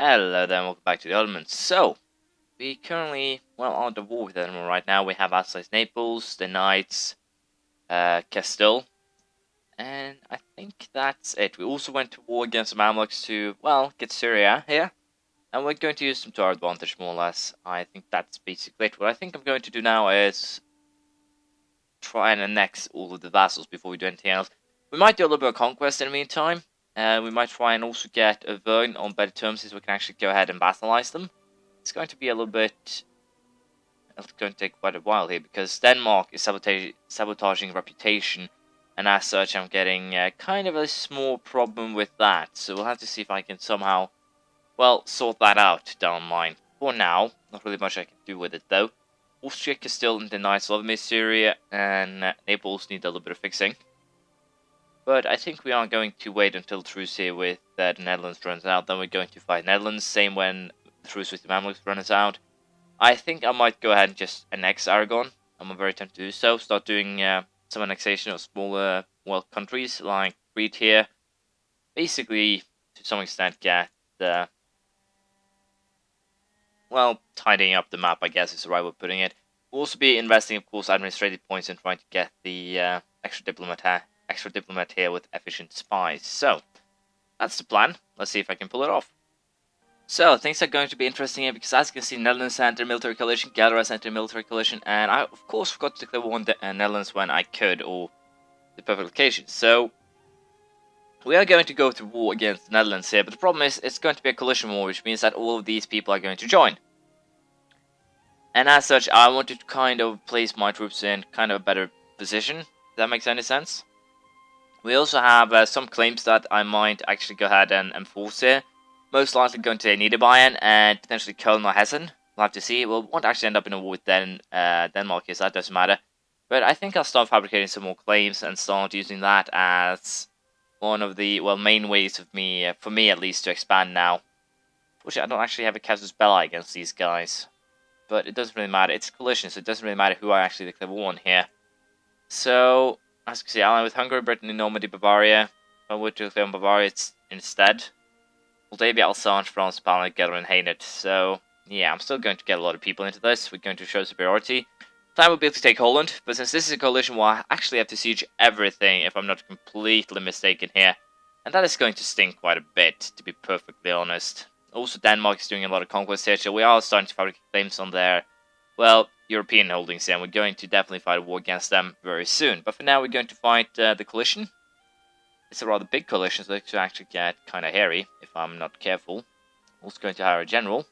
Hello there, and welcome back to the Ottomans. So, we currently, are at the war with them right now. We have outside Naples, the Knights, Castile, and I think that's it. We also went to war against the Mamluks to, get Syria here, and we're going to use them to our advantage, more or less. I think that's basically it. What I think I'm going to do now is try and annex all of the vassals before we do anything else. We might do a little bit of conquest in the meantime. We might try and also get Auvergne on better terms so we can actually go ahead and vassalize them. It's going to be a little bit... It's going to take quite a while here because Denmark is sabotaging reputation, and as such I'm getting kind of a small problem with that. So we'll have to see if I can somehow, sort that out down the line. For now, not really much I can do with it though. Austria, Castile, and the Knights love me, Syria, and Naples need a little bit of fixing. But I think we are going to wait until truce here with the Netherlands runs out. Then we're going to fight Netherlands. Same when the truce with the Mamluks runs out. I think I might go ahead and just annex Aragon. I'm very tempted to do so. Start doing some annexation of smaller, countries like Crete here. Basically, to some extent, get tidying up the map, I guess is the right way of putting it. We'll also be investing, of course, administrative points in trying to get the extra diplomat here with efficient spies. So, that's the plan. Let's see if I can pull it off. So, things are going to be interesting here because as you can see, Netherlands entered military coalition, Galera entered military coalition, and I, of course, forgot to declare war on the Netherlands when I could, or the perfect location. So, we are going to go to war against the Netherlands here, but the problem is, it's going to be a coalition war, which means that all of these people are going to join. And as such, I wanted to kind of place my troops in kind of a better position, if that makes any sense. We also have some claims that I might actually go ahead and enforce here. Most likely going to Niederbayern and potentially Köln or Hessen. We'll have to see. We won't actually end up in a war with Denmark here, so that doesn't matter. But I think I'll start fabricating some more claims and start using that as one of the, main ways of me, for me at least, to expand now. Which I don't actually have a casus belli against these guys. But it doesn't really matter. It's a coalition, so it doesn't really matter who I actually declare war on here. So, as you can see, allied with Hungary, Brittany, Normandy, Bavaria. If I were to declare on Bavaria it's instead. Moldavia, Alsace, France, Poland, Geller, and Hainaut. So, yeah, I'm still going to get a lot of people into this. We're going to show superiority. Plan will be able to take Holland, but since this is a coalition war, I actually have to siege everything if I'm not completely mistaken here. And that is going to sting quite a bit, to be perfectly honest. Also, Denmark is doing a lot of conquest here, so we are starting to fabricate claims on their, European holdings here, and we're going to definitely fight a war against them very soon. But for now, we're going to fight the coalition. It's a rather big coalition, so it could actually get kind of hairy if I'm not careful. Also going to hire a general,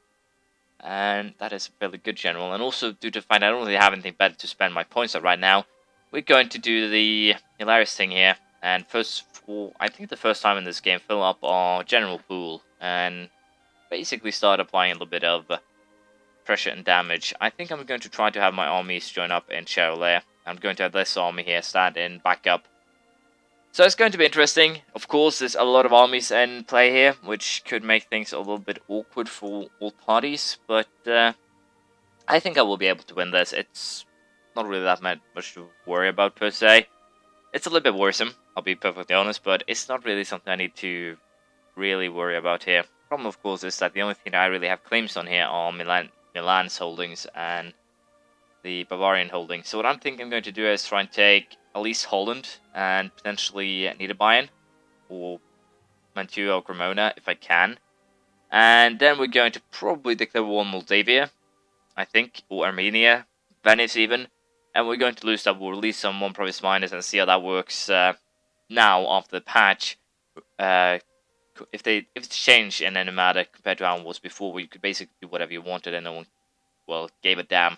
and that is a fairly good general. And also, due to the fact I don't really have anything better to spend my points on right now, we're going to do the hilarious thing here. And first, for I think the first time in this game, fill up our general pool and basically start applying a little bit of pressure and damage. I think I'm going to try to have my armies join up in Charolais. I'm going to have this army here stand in backup. So it's going to be interesting. Of course, there's a lot of armies in play here, which could make things a little bit awkward for all parties. But I think I will be able to win this. It's not really that much to worry about per se. It's a little bit worrisome, I'll be perfectly honest, but it's not really something I need to really worry about here. Problem, of course, is that the only thing I really have claims on here are Milan's holdings and the Bavarian holdings. So what I'm thinking I'm going to do is try and take at least Holland and potentially Niederbayern or Mantua or Cremona if I can. And then we're going to probably declare war on Moldavia, I think, or Armenia, Venice even. And we're going to lose that war, release some 1 province minus and see how that works now after the patch. If it's changed in any matter compared to how it was before, where you could basically do whatever you wanted and no one, gave a damn.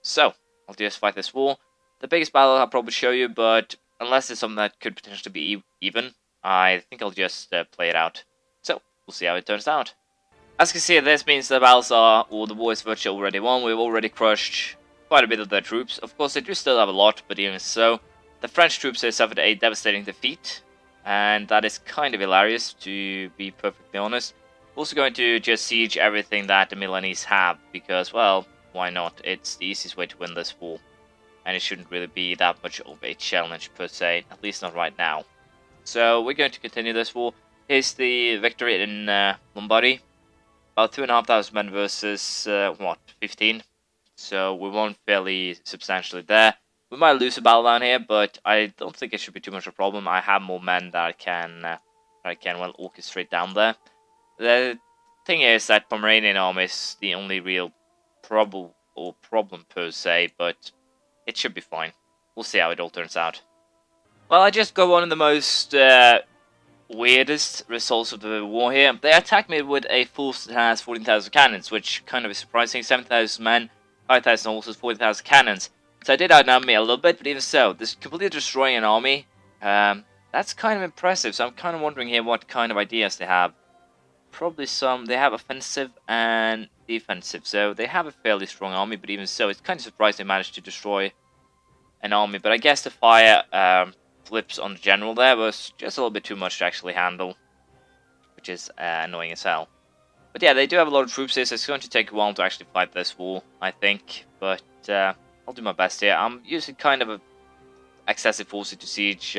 So, I'll just fight this war. The biggest battle I'll probably show you, but unless it's something that could potentially be even, I think I'll just play it out. So, we'll see how it turns out. As you can see, this means the battles are, or the war is virtually already won. We've already crushed quite a bit of their troops. Of course, they do still have a lot, but even so, the French troops have suffered a devastating defeat. And that is kind of hilarious, to be perfectly honest. We're also going to just siege everything that the Milanese have, because, why not? It's the easiest way to win this war. And it shouldn't really be that much of a challenge per se, at least not right now. So we're going to continue this war. Here's the victory in Lombardy. about 2,500 men versus, what, 15? So we won fairly substantially there. We might lose a battle down here, but I don't think it should be too much of a problem. I have more men that I can well orchestrate down there. The thing is that Pomeranian army is the only real problem per se, but it should be fine. We'll see how it all turns out. Well, I just got one of the most weirdest results of the war here. They attacked me with a force that has 14,000 cannons, which kind of is surprising. 7,000 men, 5,000 horses, 40,000 cannons. So I did outnumber me a little bit, but even so, this completely destroying an army, that's kind of impressive. So I'm kind of wondering here what kind of ideas they have. Probably they have offensive and defensive. So they have a fairly strong army, but even so, it's kind of surprising they managed to destroy an army. But I guess the fire flips on the general there was just a little bit too much to actually handle, which is annoying as hell. But yeah, they do have a lot of troops here, so it's going to take a while to actually fight this war, I think. But I'll do my best here. I'm using kind of a excessive force to siege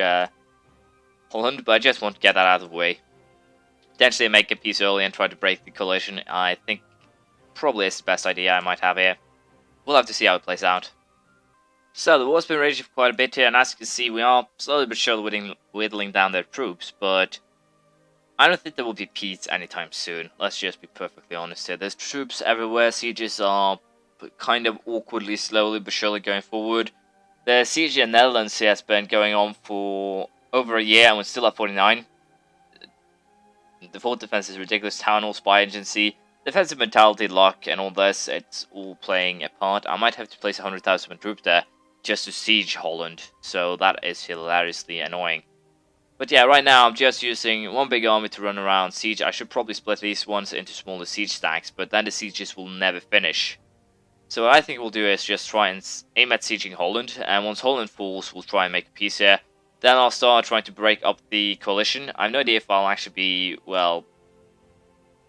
Holland, but I just want to get that out of the way. Potentially make a peace early and try to break the coalition. I think probably is the best idea I might have here. We'll have to see how it plays out. So the war's been raging for quite a bit here, and as you can see, we are slowly but surely whittling down their troops, but I don't think there will be peace anytime soon. Let's just be perfectly honest here. There's troops everywhere. Sieges are kind of awkwardly, slowly but surely going forward. The siege in the Netherlands has been going on for over a year, and we're still at 49. The fort defense is ridiculous. Town hall, spy agency, defensive mentality, luck, and all this. It's all playing a part. I might have to place 100,000 troops there just to siege Holland, so that is hilariously annoying. But yeah, right now I'm just using one big army to run around siege. I should probably split these ones into smaller siege stacks, but then the sieges will never finish. So what I think we'll do is just try and aim at sieging Holland, and once Holland falls, we'll try and make a peace here. Then I'll start trying to break up the coalition. I have no idea if I'll actually be, well,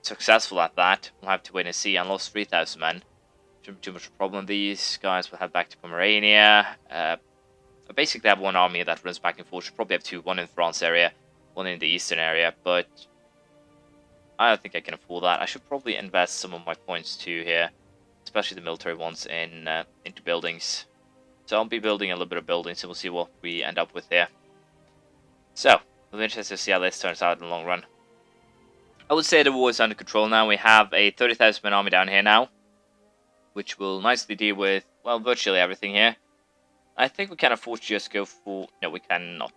successful at that. We'll have to wait and see. I lost 3,000 men. Shouldn't be too much of a problem. These guys will head back to Pomerania. I basically have one army that runs back and forth. Should probably have two. One in France area, one in the eastern area. But I don't think I can afford that. I should probably invest some of my points too here, especially the military ones into buildings. So I'll be building a little bit of buildings, and we'll see what we end up with here. So, we'll be interested to see how this turns out in the long run. I would say the war is under control now. We have a 30,000 man army down here now, which will nicely deal with, well, virtually everything here. I think we can afford to just go for... No, we cannot.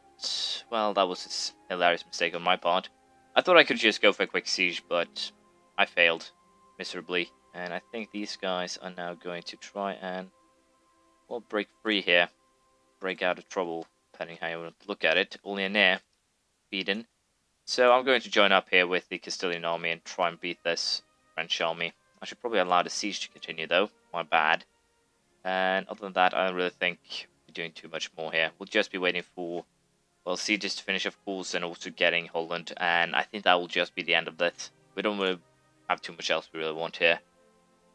Well, that was a hilarious mistake on my part. I thought I could just go for a quick siege, but I failed miserably. And I think these guys are now going to try and, well, break free here. Break out of trouble, depending how you want to look at it. Only a near beaten. So I'm going to join up here with the Castilian army and try and beat this French army. I should probably allow the siege to continue though. My bad. And other than that, I don't really think we're doing too much more here. We'll just be waiting for, well, sieges to finish, of course, and also getting Holland. And I think that will just be the end of this. We don't really have too much else we really want here.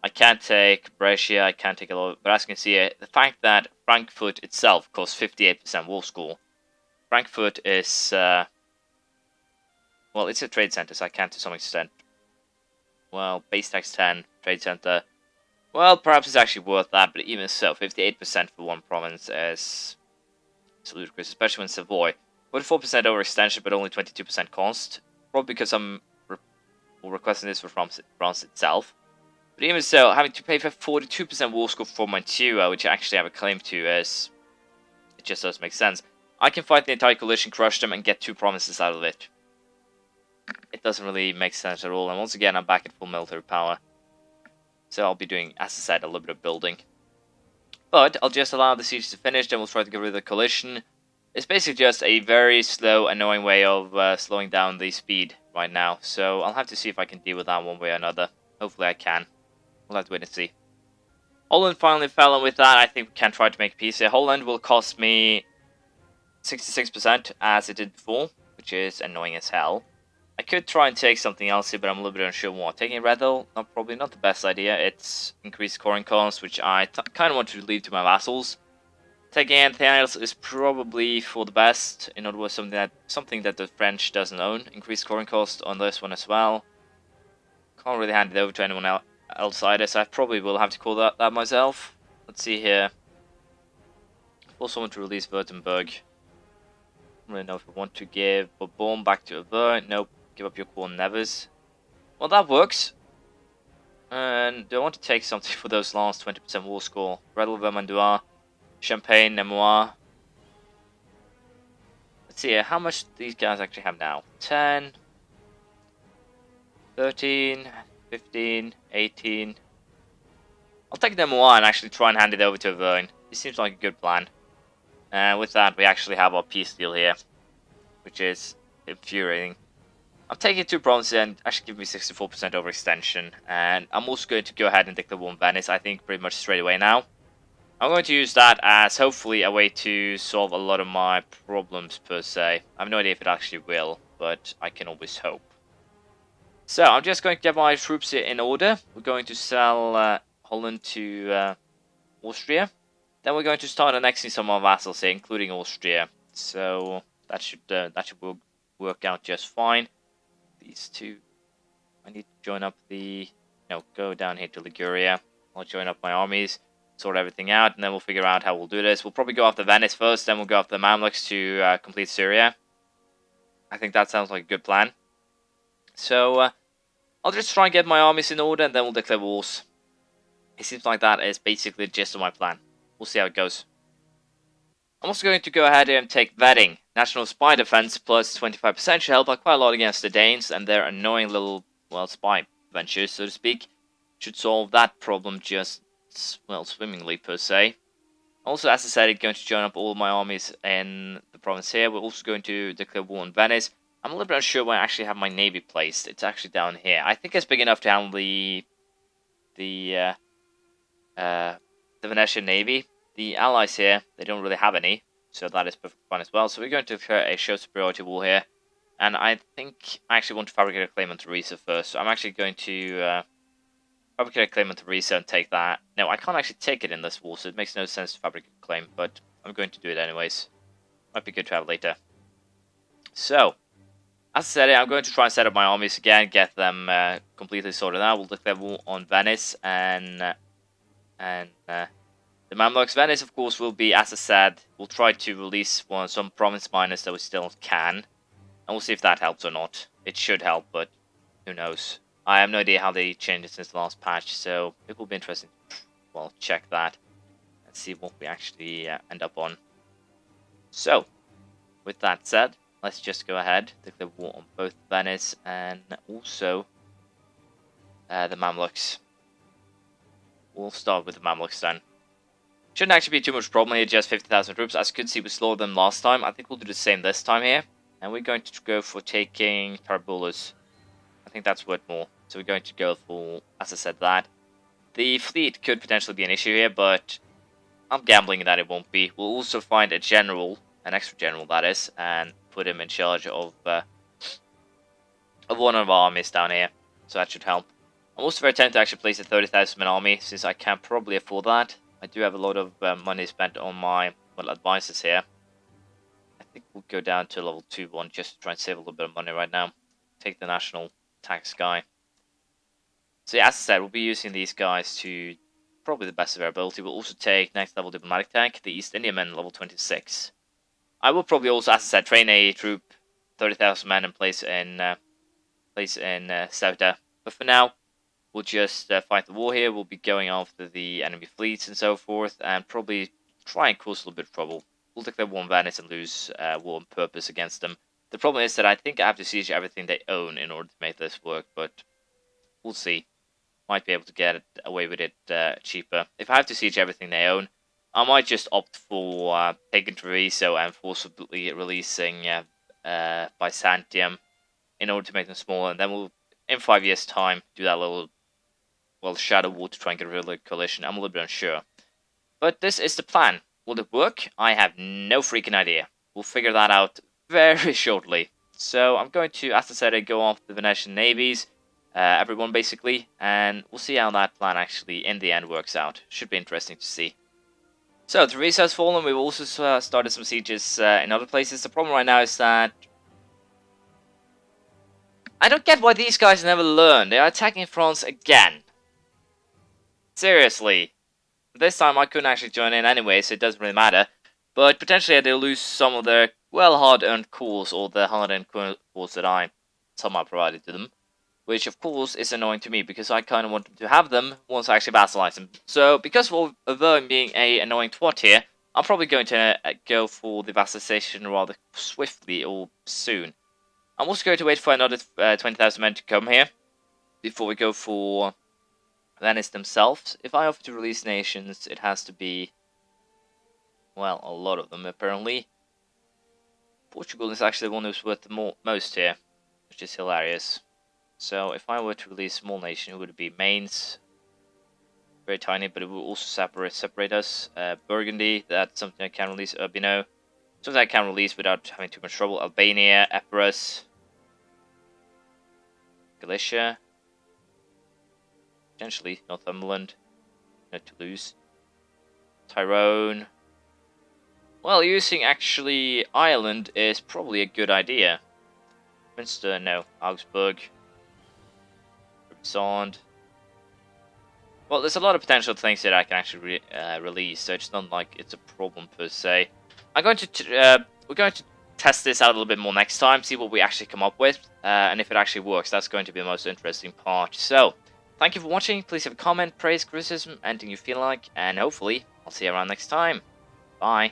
I can't take Brescia, I can't take a lot, but as you can see here, the fact that Frankfurt itself costs 58% war score. Frankfurt is, well, it's a trade center, so I can to some extent. Well, base tax 10, trade center. Well, perhaps it's actually worth that, but even so, 58% for one province is ludicrous, especially when Savoy. 44% overextension, but only 22% cost. Probably because I'm requesting this for France itself. But even so, having to pay for 42% war score for Mantua, which I actually have a claim to, is... It just doesn't make sense. I can fight the entire coalition, crush them, and get 2 provinces out of it. It doesn't really make sense at all, and once again, I'm back at full military power. So I'll be doing, as I said, a little bit of building. But I'll just allow the siege to finish, then we'll try to get rid of the coalition. It's basically just a very slow, annoying way of slowing down the speed right now. So I'll have to see if I can deal with that one way or another. Hopefully I can. We'll have to wait and see. Holland finally fell, and with that, I think we can try to make peace here. Holland will cost me 66% as it did before, which is annoying as hell. I could try and take something else here, but I'm a little bit unsure what. Taking Redhill, probably not the best idea. It's increased scoring costs, which I kind of want to leave to my vassals. Taking anything else is probably for the best. In other words, something that the French doesn't own. Increased scoring cost on this one as well. can't really hand it over to anyone else either, so I probably will have to call that myself. Let's see here. Force someone to release Württemberg. I don't really know if I want to give Bourbon back to Auvergne. Nope. Give up your core Nevers. Well, that works. And do I want to take something for those last 20% war score? Redel, Vermandois, Champagne, Nemours. Let's see here, how much these guys actually have now? 10, 13, 15, 18. I'll take Nemours and actually try and hand it over to Auvergne. This seems like a good plan. And with that, we actually have our peace deal here, which is infuriating. I'm taking 2 provinces and actually give me 64% overextension. And I'm also going to go ahead and declare war on Venice, I think, pretty much straight away now. I'm going to use that as hopefully a way to solve a lot of my problems per se. I have no idea if it actually will, but I can always hope. So I'm just going to get my troops here in order. We're going to sell Holland to Austria. Then we're going to start annexing some of our vassals here, including Austria. So that should work out just fine. These two, I need to join up the, go down here to Liguria. I'll join up my armies, sort everything out, and then we'll figure out how we'll do this. We'll probably go after Venice first, then we'll go after the Mamluks to complete Syria. I think that sounds like a good plan. So I'll just try and get my armies in order, and then we'll declare wars. It seems like that is basically the gist of my plan. We'll see how it goes. I'm also going to go ahead here and take Vetting. National Spy Defense plus 25% should help out quite a lot against the Danes and their annoying little, spy ventures, so to speak. Should solve that problem just, swimmingly per se. Also, as I said, I'm going to join up all my armies in the province here. We're also going to declare war on Venice. I'm a little bit unsure where I actually have my navy placed. It's actually down here. I think it's big enough to handle the Venetian navy. The allies here, they don't really have any, so that is perfectly fine as well. So we're going to declare a show superiority war here, and I think I actually want to fabricate a claim on Teresa first. So I'm actually going to fabricate a claim on Teresa and take that. No, I can't actually take it in this war, so it makes no sense to fabricate a claim, but I'm going to do it anyways. Might be good to have later. So, as I said, I'm going to try and set up my armies again, get them completely sorted out. We'll declare war on Venice, and the Mamluks. Venice, of course, will be, as I said, we'll try to release some province miners that we still can. And we'll see if that helps or not. It should help, but who knows. I have no idea how they changed it since the last patch, so it will be interesting to, check that. And see what we actually end up on. So, with that said, let's just go ahead, declare war on both Venice and also the Mamluks. We'll start with the Mamluks then. Shouldn't actually be too much problem here, just 50,000 troops. As you can see, we slowed them last time. I think we'll do the same this time here. And we're going to go for taking Tarabulus. I think that's worth more. So we're going to go for, as I said, that. The fleet could potentially be an issue here, but I'm gambling that it won't be. We'll also find a general, an extra general that is, and put him in charge of one of our armies down here. So that should help. I'm also very tempted to actually place a 30,000 man army, since I can't probably afford that. I do have a lot of money spent on my advisors here. I think we'll go down to level 2-1 just to try and save a little bit of money right now. Take the national tax guy. So yeah, as I said, we'll be using these guys to probably the best of their ability. We'll also take next level diplomatic tech, the East Indiamen, level 26. I will probably also, as I said, train a troop, 30,000 men, and place in Ceuta. But for now, we'll just fight the war here. We'll be going after the enemy fleets and so forth, and probably try and cause a little bit of trouble. We'll declare war on Venice and lose war on purpose against them. The problem is that I think I have to siege everything they own in order to make this work, but we'll see. Might be able to get away with it cheaper. If I have to siege everything they own, I might just opt for taking Treviso and forcibly releasing Byzantium in order to make them smaller, and then we'll, in 5 years' time, do that little, shadow war to try and get rid of the coalition. I'm a little bit unsure. But this is the plan. Will it work? I have no freaking idea. We'll figure that out very shortly. So I'm going to, as I said, go off the Venetian navies, everyone basically, and we'll see how that plan actually in the end works out. Should be interesting to see. So Teresa has fallen. We've also started some sieges in other places. The problem right now is that I don't get why these guys never learn. They are attacking France again. Seriously. This time I couldn't actually join in anyway, so it doesn't really matter. But potentially they'll lose some of their, well, hard-earned cores, or the hard-earned cores that I somehow provided to them. Which, of course, is annoying to me, because I kind of want them to have them once I actually vassalize them. So, because of avoiding being a annoying twat here, I'm probably going to go for the vassalization rather swiftly or soon. I'm also going to wait for another 20,000 men to come here before we go for Venice themselves. If I offer to release nations, it has to be, well, a lot of them apparently. Portugal is actually the one who's worth the most here, which is hilarious. So if I were to release a small nation, it would be Mainz. Very tiny, but it will also separate us. Burgundy, that's something I can release. Urbino, something I can release without having too much trouble. Albania, Epirus, Galicia, potentially Northumberland, no Toulouse, Tyrone. Well, using actually Ireland is probably a good idea. Munster, no. Augsburg, Sond. Well, there's a lot of potential things that I can actually release, so it's not like it's a problem per se. We're going to test this out a little bit more next time, see what we actually come up with, and if it actually works. That's going to be the most interesting part. So, thank you for watching. Please have a comment, praise, criticism, anything you feel like, and hopefully I'll see you around next time. Bye.